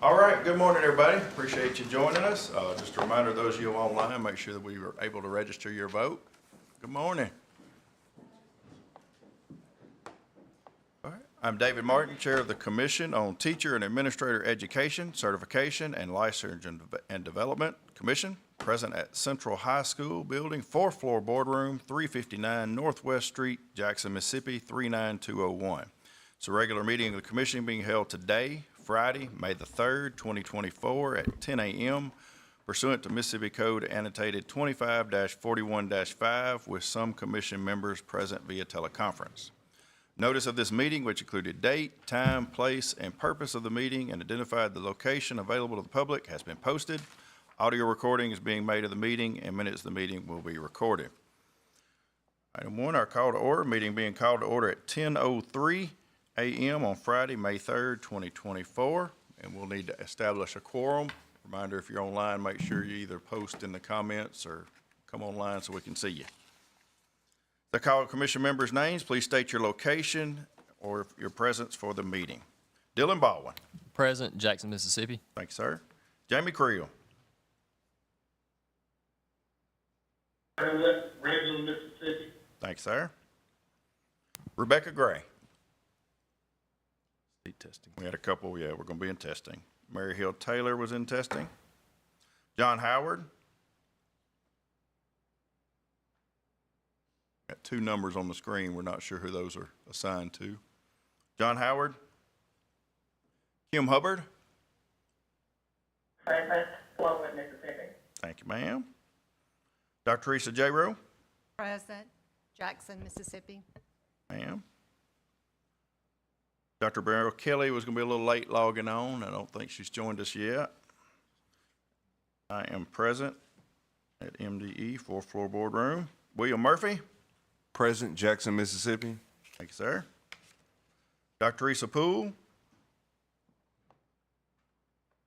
All right, good morning, everybody. Appreciate you joining us. Just a reminder, those of you online, make sure that we were able to register your vote. Good morning. All right. I'm David Martin, Chair of the Commission on Teacher and Administrator Education, Certification, and Licensure and Development Commission, present at Central High School Building, 4th floor boardroom, 359 Northwest Street, Jackson, Mississippi, 39201. It's a regular meeting of the Commission being held today, Friday, May the 3rd, 2024 at 10 a.m. pursuant to Mississippi Code annotated 25-41-5 with some Commission members present via teleconference. Notice of this meeting, which included date, time, place, and purpose of the meeting and identified the location available to the public, has been posted. Audio recording is being made of the meeting and minutes of the meeting will be recorded. Item 1, our call to order, meeting being called to order at 10:03 a.m. on Friday, May 3rd, 2024, and we'll need to establish a quorum. Reminder, if you're online, make sure you either post in the comments or come online so we can see you. The call commission members' names, please state your location or your presence for the meeting. Dylan Baldwin. Present, Jackson, Mississippi. Thank you, sir. Jamie Creel. Present, Redmond, Mississippi. Thank you, sir. Rebecca Gray. Testing. We had a couple, we're going to be in testing. Mary Hill Taylor was in testing. John Howard. Got two numbers on the screen. We're not sure who those are assigned to. John Howard. Kim Hubbard. Present, Florida, Mississippi. Thank you, ma'am. Dr. Teresa J. Rowe. Present, Jackson, Mississippi. Ma'am. Dr. Beryl Kelly was going to be a little late logging on. I don't think she's joined us yet. I am present at MDE, 4th floor boardroom. William Murphy. Present, Jackson, Mississippi. Thank you, sir. Dr. Teresa Poole.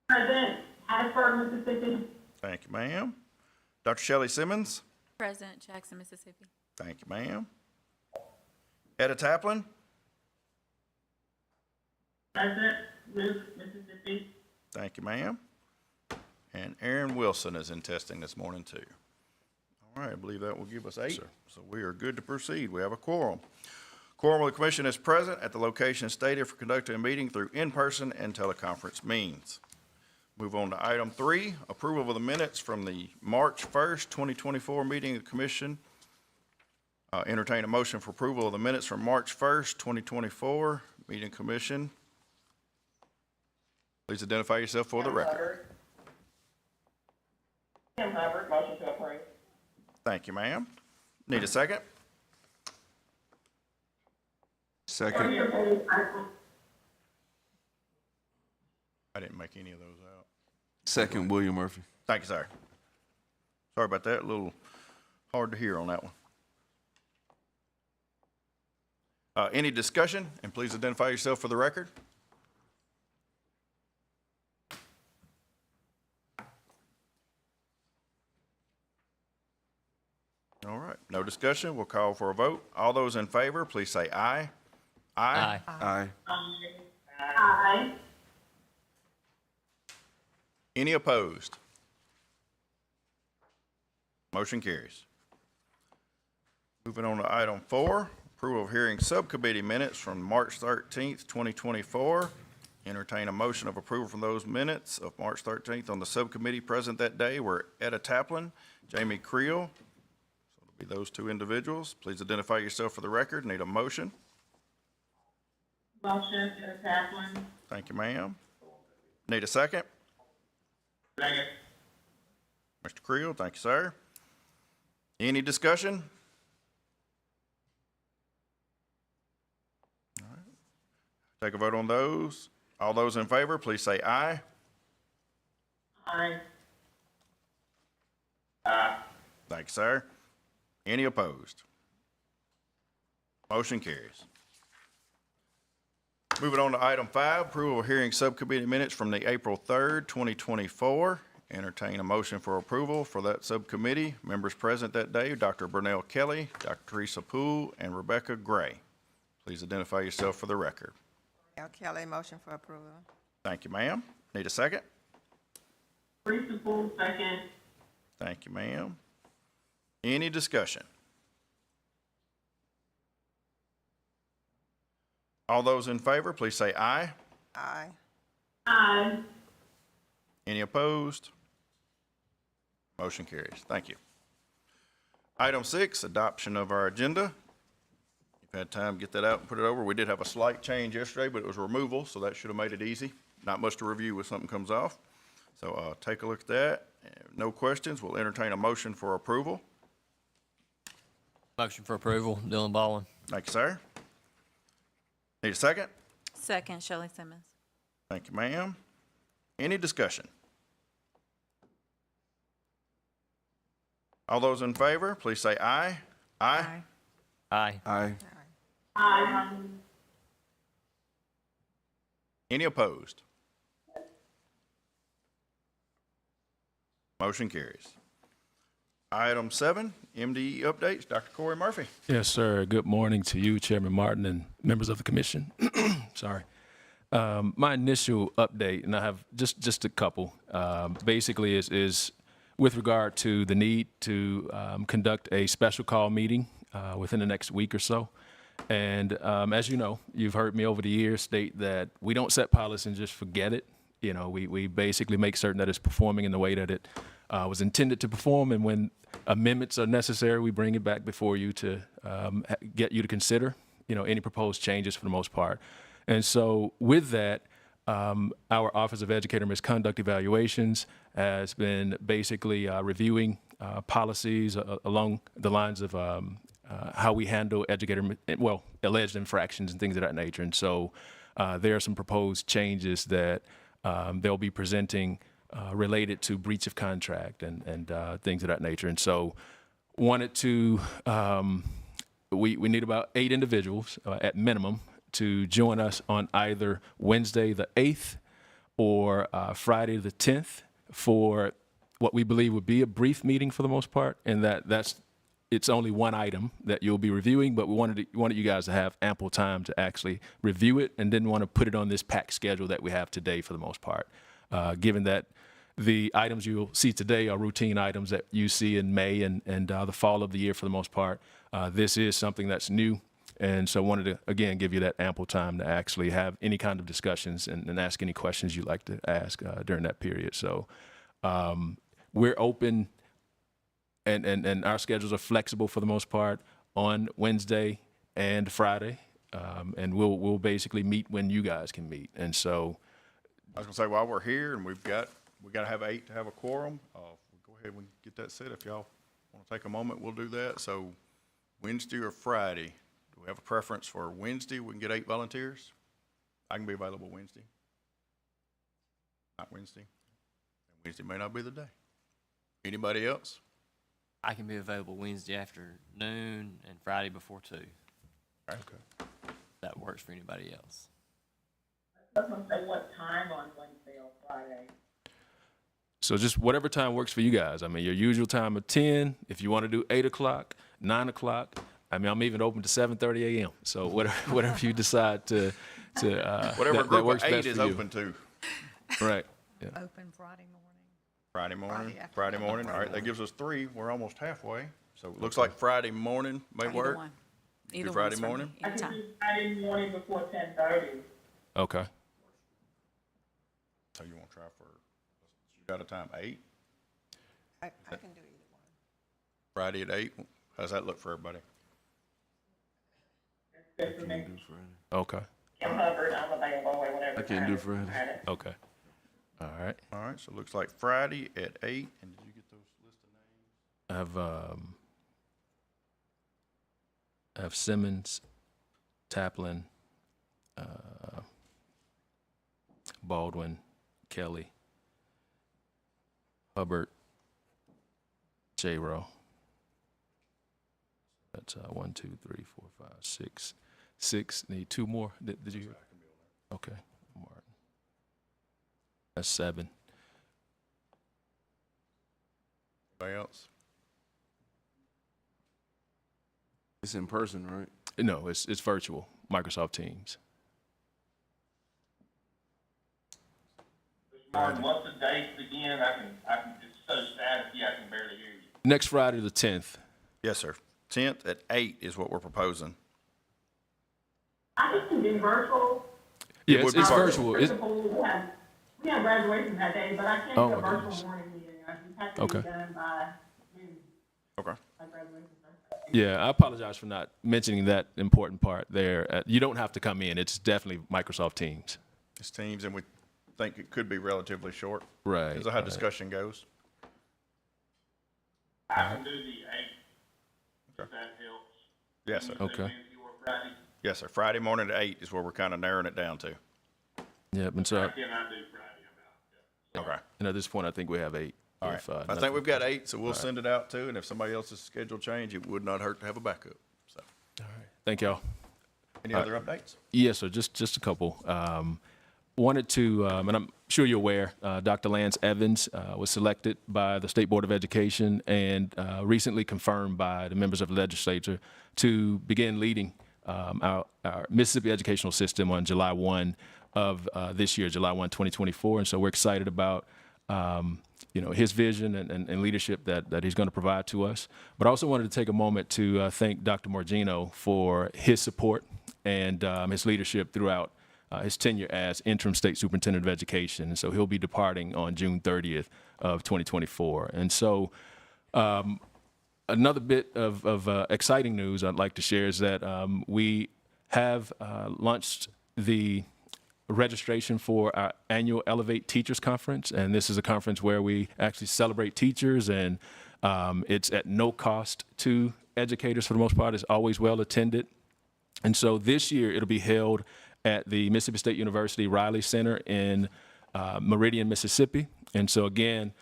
Present, Hattiesburg, Mississippi. Thank you, ma'am. Dr. Shelley Simmons. Present, Jackson, Mississippi. Thank you, ma'am. Etta Taplin. Present, Ruth, Mississippi. Thank you, ma'am. And Aaron Wilson is in testing this morning, too. All right, I believe that will give us 8. Sir. So we are good to proceed. We have a quorum. Quorum of the commission is present at the location stated for conducting a meeting through in-person and teleconference means. Move on to item 3, approval of the minutes from the March 1st, 2024 meeting of the commission. Entertain a motion for approval of the minutes from March 1st, 2024 meeting commission. Please identify yourself for the record. Kim Hubbard, motion to approve. Thank you, ma'am. Need a second? Second. I didn't make any of those out. Second, William Murphy. Thank you, sir. Sorry about that. A little hard to hear on that one. Any discussion? And please identify yourself for the record. All right, no discussion. We'll call for a vote. All those in favor, please say aye. Aye. Aye. Aye. Any opposed? Motion carries. Moving on to item 4, approval of hearing subcommittee minutes from March 13th, 2024. Entertain a motion of approval from those minutes of March 13th. On the subcommittee present that day were Etta Taplin, Jamie Creel. So it'll be those two individuals. Please identify yourself for the record. Need a motion. Motion, Etta Taplin. Thank you, ma'am. Need a second? Second. Mr. Creel, thank you, sir. Any discussion? All right. Take a vote on those. All those in favor, please say aye. Aye. Thank you, sir. Any opposed? Motion carries. Moving on to item 5, approval of hearing subcommittee minutes from the April 3rd, 2024. Entertain a motion for approval for that subcommittee. Members present that day, Dr. Burnell Kelly, Dr. Teresa Poole, and Rebecca Gray. Please identify yourself for the record. Al Kelly, motion for approval. Thank you, ma'am. Need a second? Principal, second. Thank you, ma'am. Any discussion? All those in favor, please say aye. Aye. Aye. Any opposed? Motion carries. Thank you. Item 6, adoption of our agenda. You've had time to get that out and put it over. We did have a slight change yesterday, but it was removal, so that should have made it easy. Not much to review when something comes off. So take a look at that. No questions. We'll entertain a motion for approval. Motion for approval, Dylan Ballin. Thank you, sir. Need a second? Second, Shelley Simmons. Thank you, ma'am. Any discussion? All those in favor, please say aye. Aye. Aye. Aye. Aye. Any opposed? Motion carries. Item 7, MDE updates. Dr. Corey Murphy. Yes, sir. Good morning to you, Chairman Martin, and members of the commission. Sorry. My initial update, and I have just a couple, basically is with regard to the need to conduct a special call meeting within the next week or so. And as you know, you've heard me over the years state that we don't set policy and just forget it. You know, we basically make certain that it's performing in the way that it was intended to perform, and when amendments are necessary, we bring it back before you to get you to consider, you know, any proposed changes for the most part. And so with that, our Office of Educator Misconduct Evaluations has been basically reviewing policies along the lines of how we handle alleged infractions and things of that nature. And so there are some proposed changes that they'll be presenting related to breach of contract and things of that nature. And so wanted to, we need about 8 individuals at minimum to join us on either Wednesday the 8th or Friday the 10th for what we believe would be a brief meeting for the most part, and it's only one item that you'll be reviewing, but we wanted you guys to have ample time to actually review it and didn't want to put it on this packed schedule that we have today for the most part, given that the items you'll see today are routine items that you see in May and the fall of the year for the most part. This is something that's new, and so wanted to, again, give you that ample time to actually have any kind of discussions and ask any questions you'd like to ask during that period. So we're open, and our schedules are flexible for the most part on Wednesday and Friday, and we'll basically meet when you guys can meet. And so I was gonna say, while we're here and we gotta have 8 to have a quorum, we'll go ahead and get that set. If y'all wanna take a moment, we'll do that. So Wednesday or Friday, do we have a preference for Wednesday? We can get 8 volunteers. I can be available Wednesday. Not Wednesday. And Wednesday may not be the day. Anybody else? I can be available Wednesday afternoon and Friday before 2. Okay. That works for anybody else. I was gonna say what time on Wednesday or Friday? So just whatever time works for you guys. I mean, your usual time of 10, if you want to do 8 o'clock, 9 o'clock. I mean, I'm even open to 7:30 a.m. So whatever you decide to Whatever that group works of 8 best is for you. open to. Right. Yeah. Open Friday morning. Friday morning, afternoon. Friday morning. All right, that gives us 3. We're almost halfway. So it looks like Friday morning may Either work. one. Do Either Friday one's for me, morning? I can anytime. do Friday morning before 10:30. Okay. So you want to try for, you got a time, 8? I can do either one. Friday at 8? How's that look for everybody? Good for me. Do Friday. Okay. Kim Hubbard, I'm available whenever. I can't do Friday. Okay. All right. All right, so it looks like Friday at 8, and did you get those list of names? I have Simmons, Taplin, Baldwin, Kelly, Hubbard, J-Row. That's 1, 2, 3, 4, 5, 6. 6. Need 2 more. Did you hear? Okay. Martin. That's 7. Anybody else? It's in person, right? No, it's virtual. Microsoft Teams. Martin, what's the dates again? I can, it's so staticky, I can barely hear you. Next Friday, the 10th. Yes, sir. 10th at 8 is what we're proposing. I just can do virtual. Yeah, would it's, be it's virtual. virtual. We have graduation that day, but I can't Oh, do a my virtual goodness. morning meeting. I just have to Okay. be done by noon, Okay. by graduation. Yeah, I apologize for not mentioning that important part there. You don't have to come in. It's definitely Microsoft Teams. It's Teams, and we think it could be relatively short. Right. Because of how discussion goes. I can do the 8th, if that helps. Yes, sir. Okay. Wednesday or Friday. Yes, sir. Friday morning at 8 is where we're kind of narrowing it down to. Yep. And so, I cannot do Friday, I'm out. Okay. and at this point, I think we have 8. All right. If, I nothing- think we've got 8, so we'll send it out too. And if somebody else's schedule change, it would not hurt to have a backup. So, All right. Thank y'all. any other updates? Yes, sir. Just a couple. Wanted to, and I'm sure you're aware, Dr. Lance Evans was selected by the State Board of Education and recently confirmed by the members of the legislature to begin leading our Mississippi educational system on July 1 of this year, July 1, 2024. And so we're excited about his vision and leadership that he's going to provide to us. But I also wanted to take a moment to thank Dr. Morgino for his support and his leadership throughout his tenure as interim state superintendent of education. And so he'll be departing on June 30th of 2024. And so another bit of exciting news I'd like to share is that we have launched the registration for our annual Elevate Teachers Conference. And this is a conference where we actually celebrate teachers, and it's at no cost to educators for the most part. It's always well attended. And so this year it'll be held at the Mississippi State University Riley Center in Meridian, Mississippi. And so again,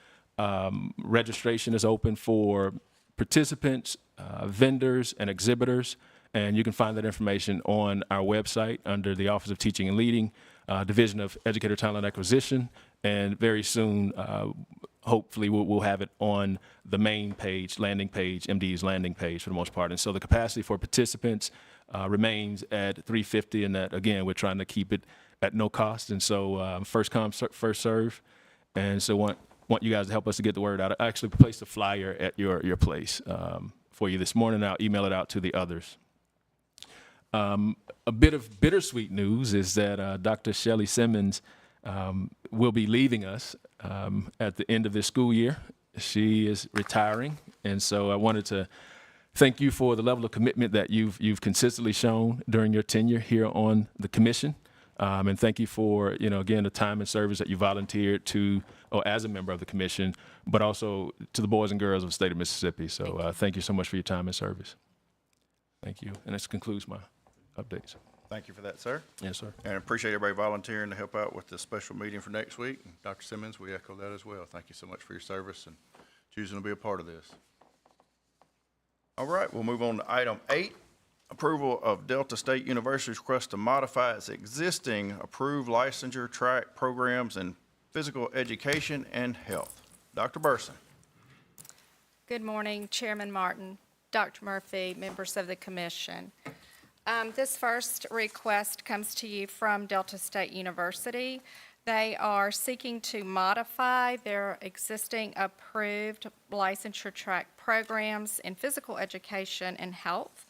registration is open for participants, vendors, and exhibitors. And you can find that information on our website under the Office of Teaching and Leading, Division of Educator Talent Acquisition. And very soon, hopefully, we'll have it on the main page, landing page, MD's landing page for the most part. And so the capacity for participants remains at 350, and that, again, we're trying to keep it at no cost. And so first come, first serve. And so want you guys to help us to get the word out. I actually placed a flyer at your place for you this morning. I'll email it out to the others. A bit of bittersweet news is that Dr. Shelley Simmons will be leaving us at the end of this school year. She is retiring, and so I wanted to thank you for the level of commitment that you've consistently shown during your tenure here on the commission, and thank you for again the time and service that you volunteered to, or as a member of the commission, but also to the boys and girls of the state of Mississippi. So thank you so much for your time and service. Thank you, and this concludes my updates. Thank you for that, sir. Yes, sir. And appreciate everybody volunteering to help out with the special meeting for next week. And Dr. Simmons, we echo that as well. Thank you so much for your service and choosing to be a part of this. All right, we'll move on to item 8, approval of Delta State University's request to modify its existing approved licensure track programs in physical education and health. Dr. Burson. Good morning, Chairman Martin, Dr. Murphy, members of the commission. This first request comes to you from Delta State University. They are seeking to modify their existing approved licensure track programs in physical education and health.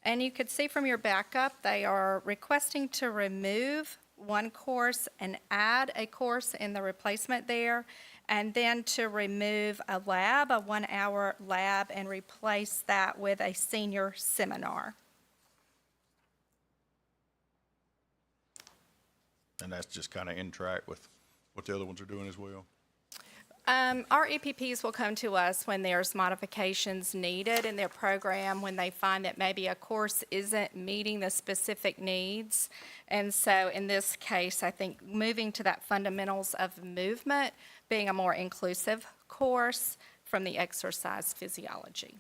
And you could see from your backup, they are requesting to remove one course and add a course in the replacement there, and then to remove a lab, a 1-hour lab, and replace that with a senior seminar. And that's just kind of in track with what the other ones are doing as well. Our EPPs will come to us when there's modifications needed in their program, when they find that maybe a course isn't meeting the specific needs. And so in this case, I think moving to that fundamentals of movement, being a more inclusive course from the exercise physiology.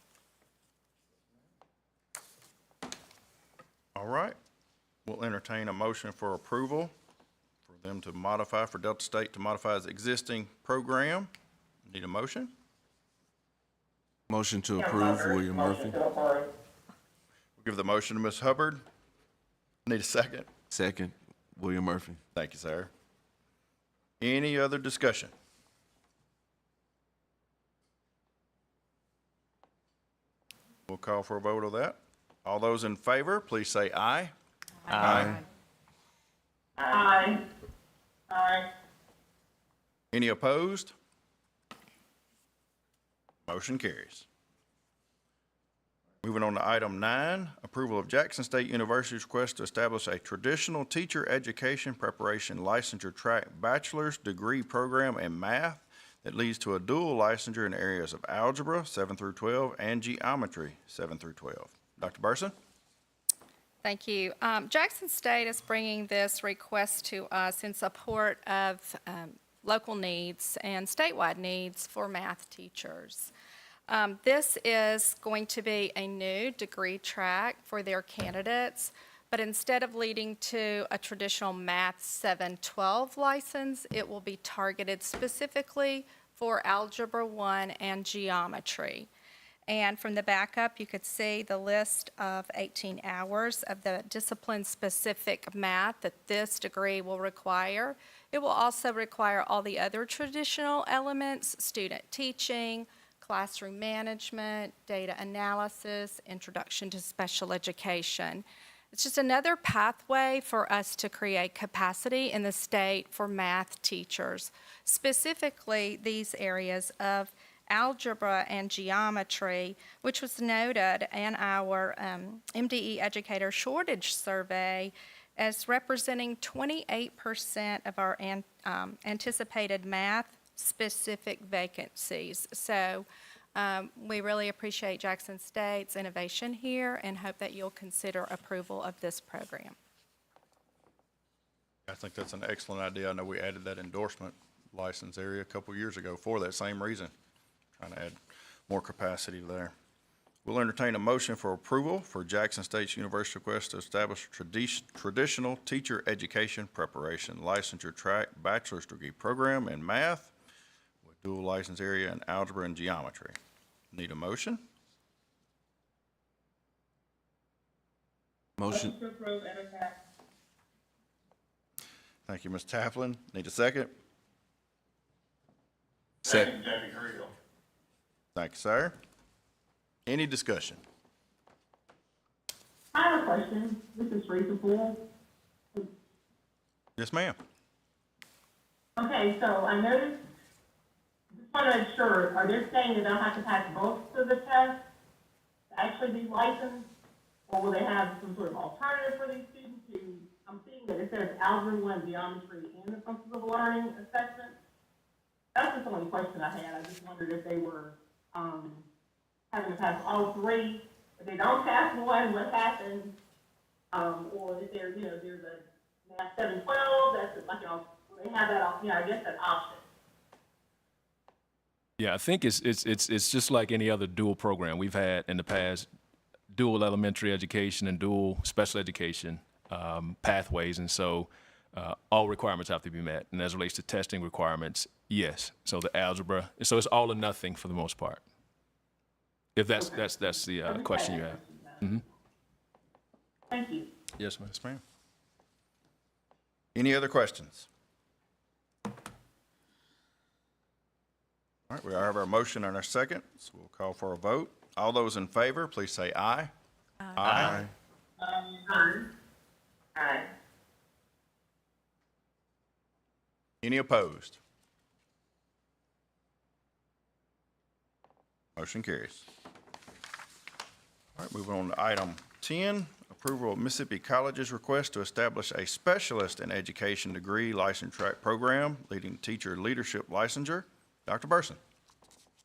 All right, we'll entertain a motion for approval for them to modify, for Delta State to modify its existing program. Need a motion? Motion to approve, William Murphy. Motion to approve. We'll give the motion to Ms. Hubbard. Need a second? Second, William Murphy. Thank you, sir. Any other discussion? We'll call for a vote on that. All those in favor, please say aye. Aye. Aye. Aye. Any opposed? Motion carries. Moving on to item 9, approval of Jackson State University's request to establish a traditional teacher education preparation licensure track bachelor's degree program in math that leads to a dual licensure in areas of algebra 7 through 12 and geometry 7 through 12. Dr. Burson? Thank you. Jackson State is bringing this request to us in support of local needs and statewide needs for math teachers. This is going to be a new degree track for their candidates, but instead of leading to a traditional Math 712 license, it will be targeted specifically for Algebra 1 and Geometry. And from the backup, you could see the list of 18 hours of the discipline-specific math that this degree will require. It will also require all the other traditional elements, student teaching, classroom management, data analysis, introduction to special education. It's just another pathway for us to create capacity in the state for math teachers, specifically these areas of algebra and geometry, which was noted in our MDE educator shortage survey as representing 28% of our anticipated math-specific vacancies. So we really appreciate Jackson State's innovation here and hope that you'll consider approval of this program. I think that's an excellent idea. I know we added that endorsement license area a couple years ago for that same reason, trying to add more capacity there. We'll entertain a motion for approval for Jackson State University request to establish a traditional teacher education preparation licensure track bachelor's degree program in math with dual license area in algebra and geometry. Need a motion? Motion. To approve and attack. Thank you, Ms. Taplin. Need a second? Second. Jamie Creel. Thank you, sir. Any discussion? I have a question. This is reasonable. Yes, ma'am. Okay, so I noticed, just want to make sure, are they saying that they'll have to pass both of the tests to actually be licensed? Or will they have some sort of alternative for these students who, I'm seeing that it says algebra 1, geometry, and the functions of learning assessment? That's just the only question I had. I just wondered if they were, having to pass all three. If they don't pass one, what happens? Or if there, there's a Math 712, that's like, they have that, I guess that's option. Yeah, I think it's just like any other dual program we've had in the past, dual elementary education and dual special education pathways, and so all requirements have to be met. And as it relates to testing requirements, yes. So the algebra, so it's all or nothing for the most part. If that's the question you have. Mm-hmm. Thank you. Yes, ma'am. Yes, ma'am. Any other questions? All right, we have our motion and our second, so we'll call for a vote. All those in favor, please say aye. Aye. Aye. Any opposed? Motion carries. All right, moving on to item 10, approval of Mississippi College's request to establish a specialist in education degree license track program leading teacher leadership licensure. Dr. Burson.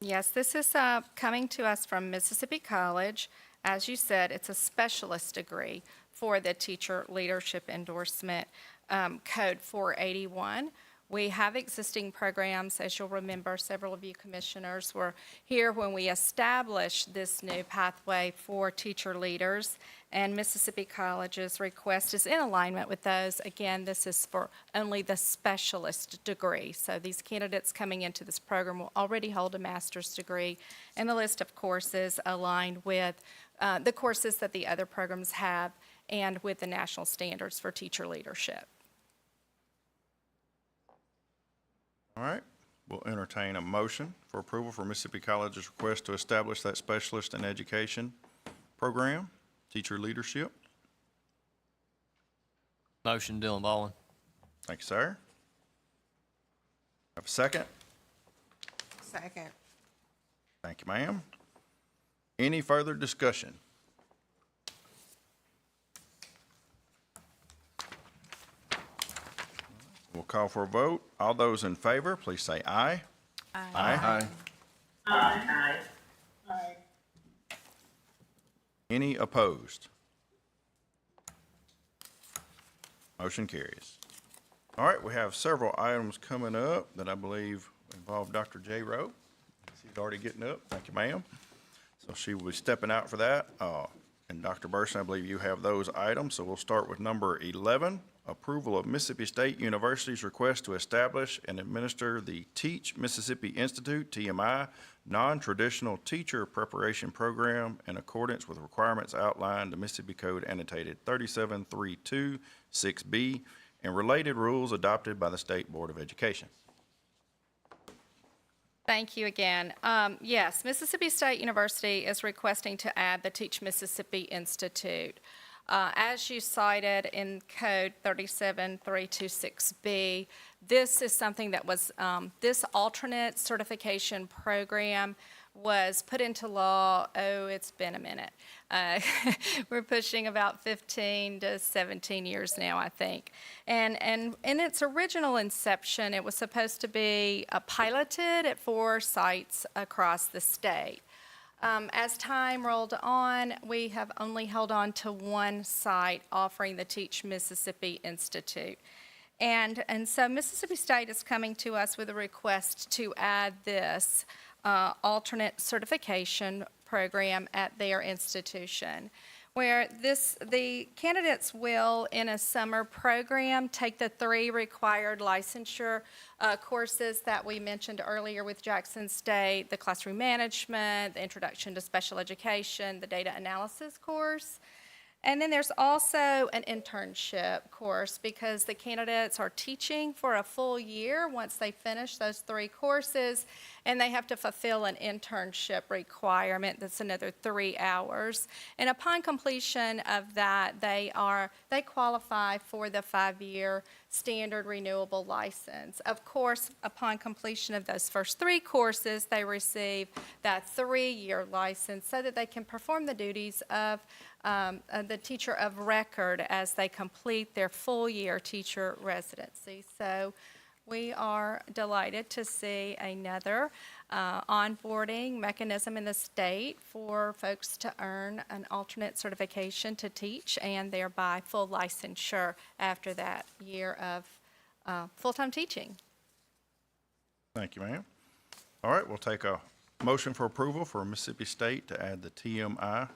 Yes, this is coming to us from Mississippi College. As you said, it's a specialist degree for the teacher leadership endorsement code 481. We have existing programs. As you'll remember, several of you commissioners were here when we established this new pathway for teacher leaders, and Mississippi College's request is in alignment with those. Again, this is for only the specialist degree. So these candidates coming into this program will already hold a master's degree, and the list of courses aligned with the courses that the other programs have and with the national standards for teacher leadership. All right, we'll entertain a motion for approval for Mississippi College's request to establish that specialist in education program, teacher leadership. Motion, Dylan Baldwin. Thank you, sir. Have a second? Second. Thank you, ma'am. Any further discussion? We'll call for a vote. All those in favor, please say aye. Aye. Aye. Any opposed? Motion carries. All right, we have several items coming up that I believe involve Dr. J. Rowe. She's already getting up. Thank you, ma'am. So she will be stepping out for that. And Dr. Burson, I believe you have those items. So we'll start with number 11, approval of Mississippi State University's request to establish and administer the Teach Mississippi Institute, TMI, non-traditional teacher preparation program in accordance with requirements outlined in Mississippi Code annotated 37326B and related rules adopted by the State Board of Education. Thank you again. Yes, Mississippi State University is requesting to add the Teach Mississippi Institute. As you cited in Code 37326B, this is something that was, this alternate certification program was put into law, it's been a minute. We're pushing about 15 to 17 years now, I think. And in its original inception, it was supposed to be piloted at 4 sites across the state. As time rolled on, we have only held on to 1 site offering the Teach Mississippi Institute. And so Mississippi State is coming to us with a request to add this alternate certification program at their institution, where the candidates will, in a summer program, take the 3 required licensure courses that we mentioned earlier with Jackson State, the classroom management, the introduction to special education, the data analysis course. And then there's also an internship course because the candidates are teaching for a full year once they finish those 3 courses, and they have to fulfill an internship requirement that's another 3 hours. And upon completion of that, they qualify for the 5-year standard renewable license. Of course, upon completion of those first 3 courses, they receive that 3-year license so that they can perform the duties of the teacher of record as they complete their full-year teacher residency. So we are delighted to see another onboarding mechanism in the state for folks to earn an alternate certification to teach and thereby full licensure after that year of full-time teaching. Thank you, ma'am. All right, we'll take a motion for approval for Mississippi State to add the TMI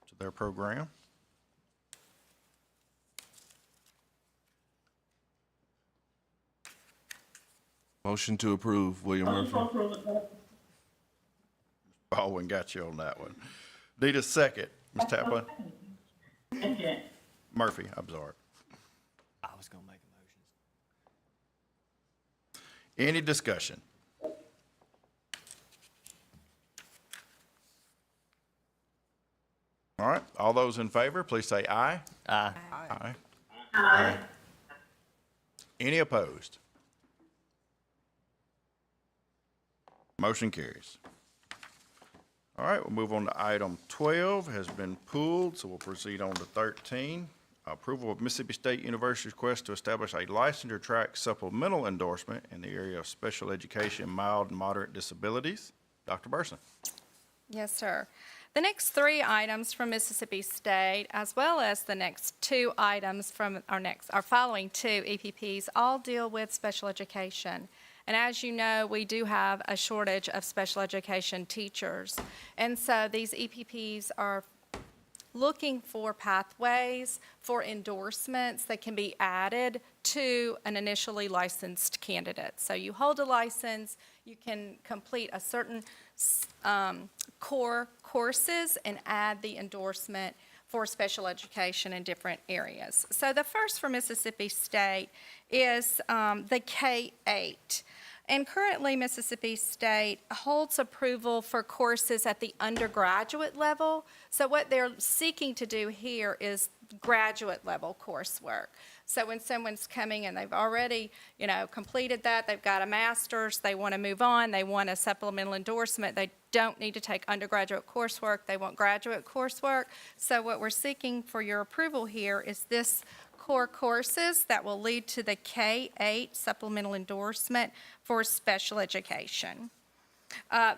to their program. Motion to approve, William Murphy. Baldwin got you on that one. Need a second, Ms. Taplin? Murphy, I'm sorry. I was going to make a motion. Any discussion? All right, all those in favor, please say aye. Aye. Aye. Aye. Any opposed? Motion carries. All right, we'll move on to item 12, has been pulled, so we'll proceed on to 13. Approval of Mississippi State University's request to establish a licensure track supplemental endorsement in the area of special education, mild and moderate disabilities. Dr. Burson. Yes, sir. The next 3 items from Mississippi State, as well as the next 2 items from our following 2 EPPs, all deal with special education. And as you know, we do have a shortage of special education teachers. And so these EPPs are looking for pathways for endorsements that can be added to an initially licensed candidate. So you hold a license, you can complete a certain core courses and add the endorsement for special education in different areas. So the first for Mississippi State is the K-8. And currently, Mississippi State holds approval for courses at the undergraduate level. So what they're seeking to do here is graduate level coursework. So when someone's coming and they've already, completed that, they've got a master's, they want to move on, they want a supplemental endorsement, they don't need to take undergraduate coursework, they want graduate coursework. So what we're seeking for your approval here is this core courses that will lead to the K-8 supplemental endorsement for special education.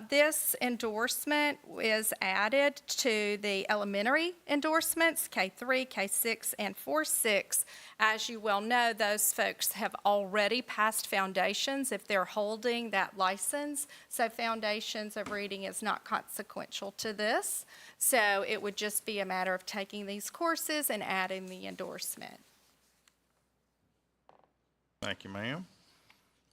This endorsement is added to the elementary endorsements, K-3, K-6, and 4-6. As you well know, those folks have already passed foundations if they're holding that license. So foundations of reading is not consequential to this. So it would just be a matter of taking these courses and adding the endorsement. Thank you, ma'am.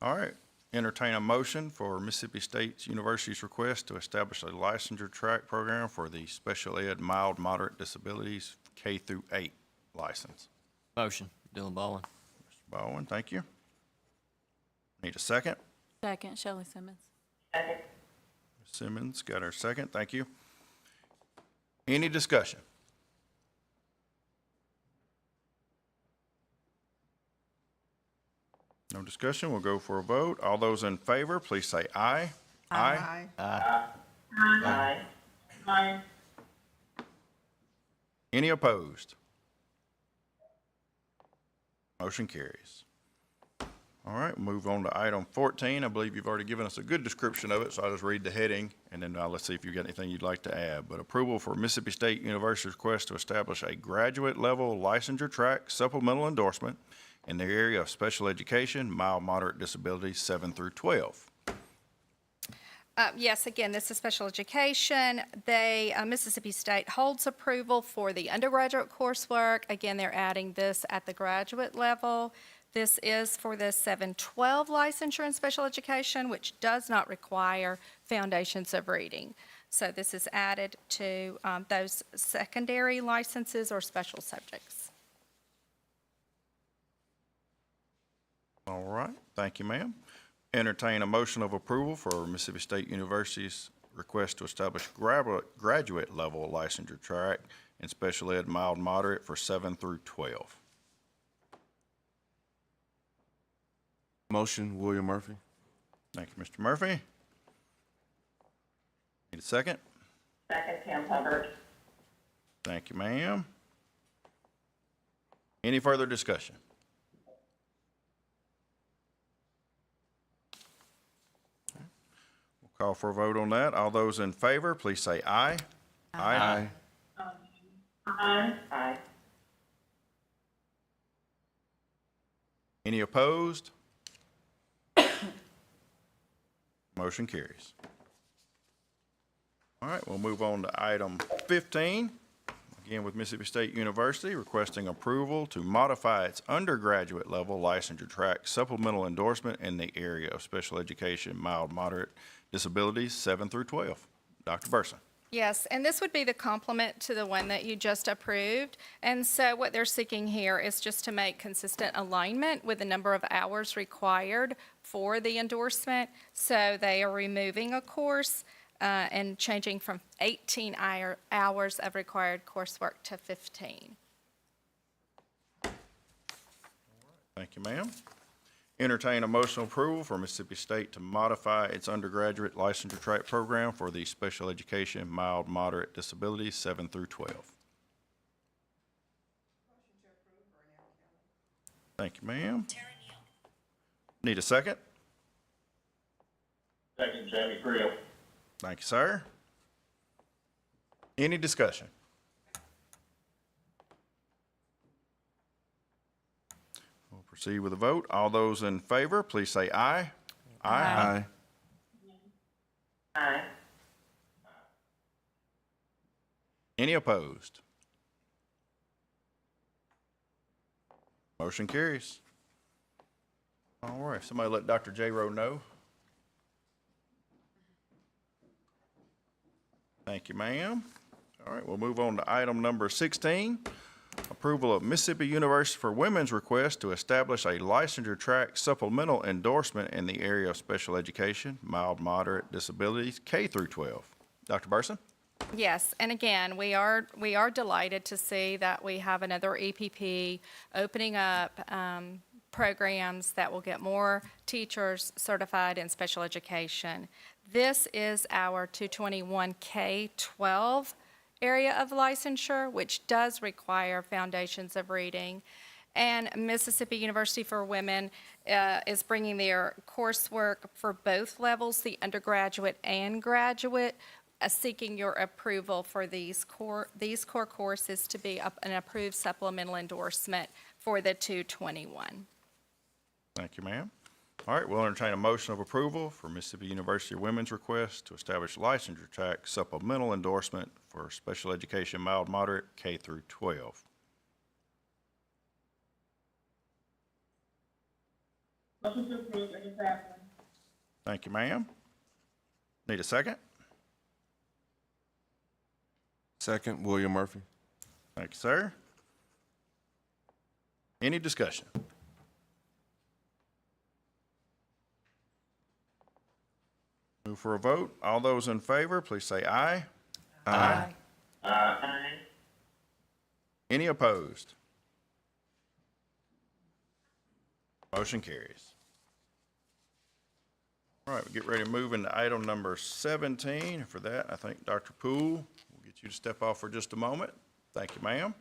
All right. Entertain a motion for Mississippi State University's request to establish a licensure track program for the special ed mild moderate disabilities K through 8 license. Motion, Dylan Baldwin. Mr. Baldwin, thank you. Need a second? Second, Shelley Simmons. Second. Ms. Simmons got her second, thank you. Any discussion? No discussion, we'll go for a vote. All those in favor, please say aye. Aye. Aye. Aye. Any opposed? Motion carries. All right, move on to item 14. I believe you've already given us a good description of it, so I'll just read the heading, and then let's see if you've got anything you'd like to add. But approval for Mississippi State University's request to establish a graduate-level licensure track supplemental endorsement in the area of special education, mild, moderate disabilities, 7 through 12. Yes, again, this is special education. Mississippi State holds approval for the undergraduate coursework. Again, they're adding this at the graduate level. This is for the 712 licensure in special education, which does not require foundations of reading. So this is added to those secondary licenses or special subjects. All right, thank you, ma'am. Entertain a motion of approval for Mississippi State University's request to establish graduate-level licensure track in special ed mild moderate for 7 through 12. Motion, William Murphy. Thank you, Mr. Murphy. Need a second? Second, Pam Hubbard. Thank you, ma'am. Any further discussion? We'll call for a vote on that. All those in favor, please say aye. Aye. Aye. Aye. Any opposed? Motion carries. All right, we'll move on to item 15. Again, with Mississippi State University requesting approval to modify its undergraduate level licensure track supplemental endorsement in the area of special education, mild, moderate disabilities, 7 through 12. Dr. Burson. Yes, and this would be the complement to the one that you just approved. And so what they're seeking here is just to make consistent alignment with the number of hours required for the endorsement. So they are removing a course and changing from 18 hours of required coursework to 15. Thank you, ma'am. Entertain a motion of approval for Mississippi State to modify its undergraduate licensure track program for the special education, mild, moderate disabilities, 7 through 12. Thank you, ma'am. Need a second? Second, Jamie Creel. Thank you, sir. Any discussion? We'll proceed with a vote. All those in favor, please say aye. Aye. Aye. Any opposed? Motion carries. All right, somebody let Dr. J. Rowe know. Thank you, ma'am. All right, we'll move on to item number 16. Approval of Mississippi University for Women's request to establish a licensure track supplemental endorsement in the area of special education, mild, moderate disabilities, K through 12. Dr. Burson? Yes, and again, we are delighted to see that we have another EPP opening up programs that will get more teachers certified in special education. This is our 221K-12 area of licensure, which does require foundations of reading. And Mississippi University for Women is bringing their coursework for both levels, the undergraduate and graduate, seeking your approval for these core courses to be an approved supplemental endorsement for the 221. Thank you, ma'am. All right, we'll entertain a motion of approval for Mississippi University Women's request to establish licensure track supplemental endorsement for special education, mild, moderate, K through 12. Motion to approve, Ms. Captain. Thank you, ma'am. Need a second? Second, William Murphy. Thank you, sir. Any discussion? Move for a vote. All those in favor, please say aye. Aye. Any opposed? Motion carries. All right, we get ready to move into item number 17. For that, I think Dr. Poole will get you to step off for just a moment. Thank you, ma'am.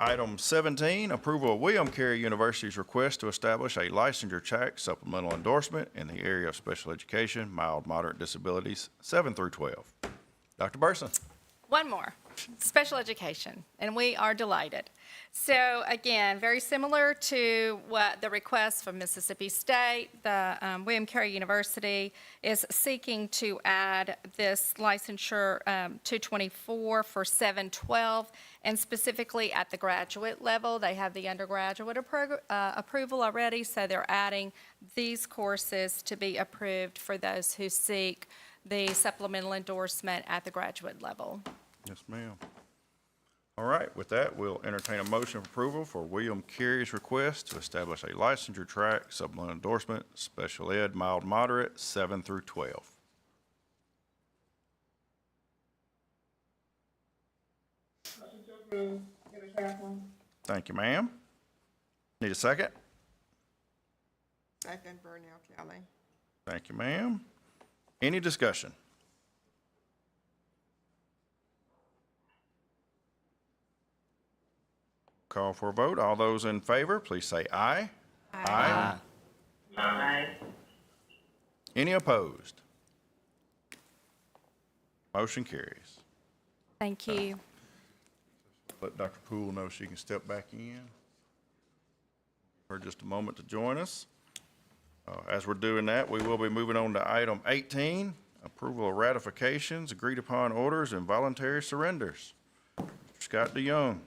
Item 17, approval of William Carey University's request to establish a licensure track supplemental endorsement in the area of special education, mild, moderate disabilities, 7 through 12. Dr. Burson. One more, special education, and we are delighted. So again, very similar to what the request from Mississippi State, the William Carey University is seeking to add this licensure 224 for 712, and specifically at the graduate level. They have the undergraduate approval already, so they're adding these courses to be approved for those who seek the supplemental endorsement at the graduate level. Yes, ma'am. All right, with that, we'll entertain a motion of approval for William Carey's request to establish a licensure track supplemental endorsement, special ed, mild, moderate, 7 through 12. Motion to approve, Ms. Captain. Thank you, ma'am. Need a second? Second, Burnell Kelly. Thank you, ma'am. Any discussion? Call for a vote. All those in favor, please say aye. Aye. Any opposed? Motion carries. Thank you. Let Dr. Poole know she can step back in for just a moment to join us. As we're doing that, we will be moving on to item 18, approval of ratifications, agreed upon orders, and voluntary surrenders. Scott DeYoung.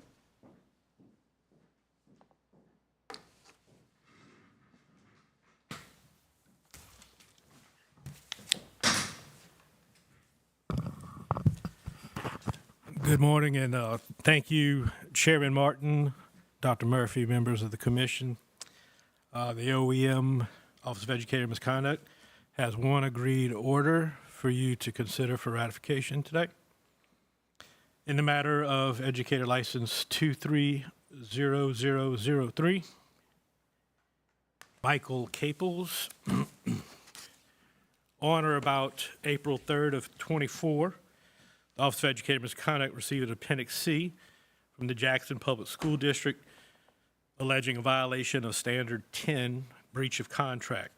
Good morning, and thank you, Chairman Martin, Dr. Murphy, members of the commission. The OEM, Office of Educator Misconduct, has one agreed order for you to consider for ratification today. In the matter of Educator License 230003, Michael Caples, on or about April 3rd of '24, the Office of Educator Misconduct received an Appendix C from the Jackson Public School District alleging a violation of Standard 10, breach of contract.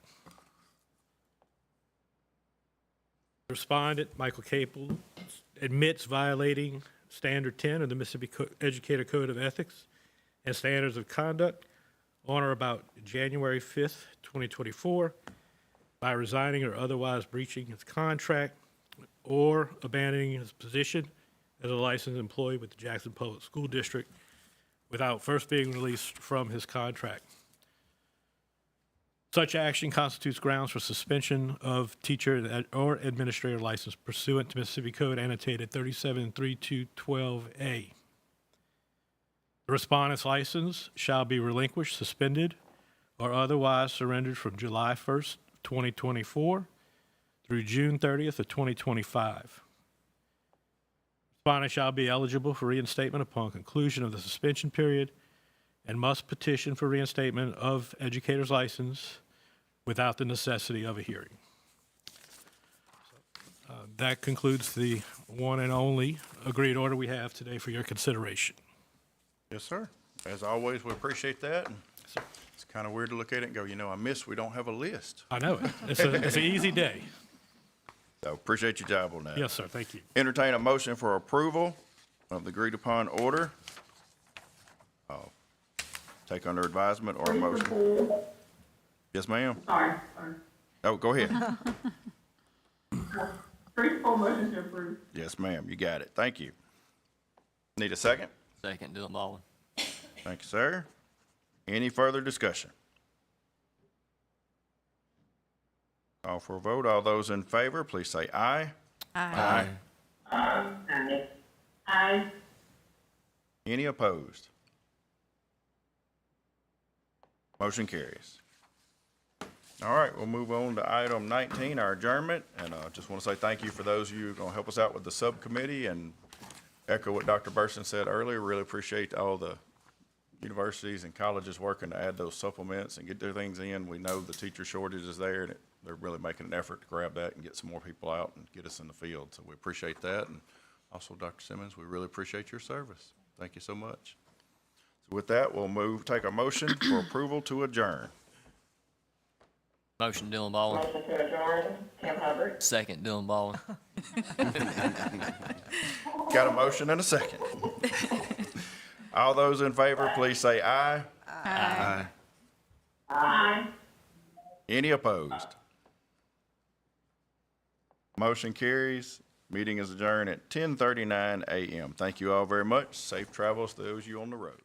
Respondent, Michael Capel, admits violating Standard 10 of the Mississippi Educator Code of Ethics and Standards of Conduct on or about January 5th, 2024, by resigning or otherwise breaching his contract or abandoning his position as a licensed employee with the Jackson Public School District without first being released from his contract. Such action constitutes grounds for suspension of teacher or administrator license pursuant to Mississippi Code annotated 373212A. respondent's license shall be relinquished, suspended, or otherwise surrendered from July 1st, 2024 through June 30th of 2025. Respondent shall be eligible for reinstatement upon conclusion of the suspension period and must petition for reinstatement of educator's license without the necessity of a hearing. That concludes the one and only agreed order we have today for your consideration. Yes, sir. As always, we appreciate that. And it's kind of weird to look at it and go, I miss we don't have a list. I know it. It's an easy day. So appreciate your job on that. Yes, sir. Thank you. Entertain a motion for approval of the agreed upon order. Take under advisement or a motion. Yes, ma'am. Sorry. Oh, go ahead. Three, four motion to approve. Yes, ma'am. You got it. Thank you. Need a second? Second, Dylan Baldwin. Thank you, sir. Any further discussion? Call for a vote. All those in favor, please say aye. Aye. Aye. Any opposed? Motion carries. All right, we'll move on to item 19, our adjournment. And I just want to say thank you for those of you who are going to help us out with the subcommittee, and echo what Dr. Burson said earlier. Really appreciate all the universities and colleges working to add those supplements and get their things in. We know the teacher shortage is there, and they're really making an effort to grab that and get some more people out and get us in the field. So we appreciate that. And also, Dr. Simmons, we really appreciate your service. Thank you so much. So with that, we'll take a motion for approval to adjourn. Motion, Dylan Baldwin. Motion to adjourn, Tim Hubbard. Second, Dylan Baldwin. Got a motion and a second. All those in favor, please say aye. Aye. Aye. Any opposed? Motion carries. Meeting is adjourned at 10:39 a.m. Thank you all very much. Safe travels to those of you on the road.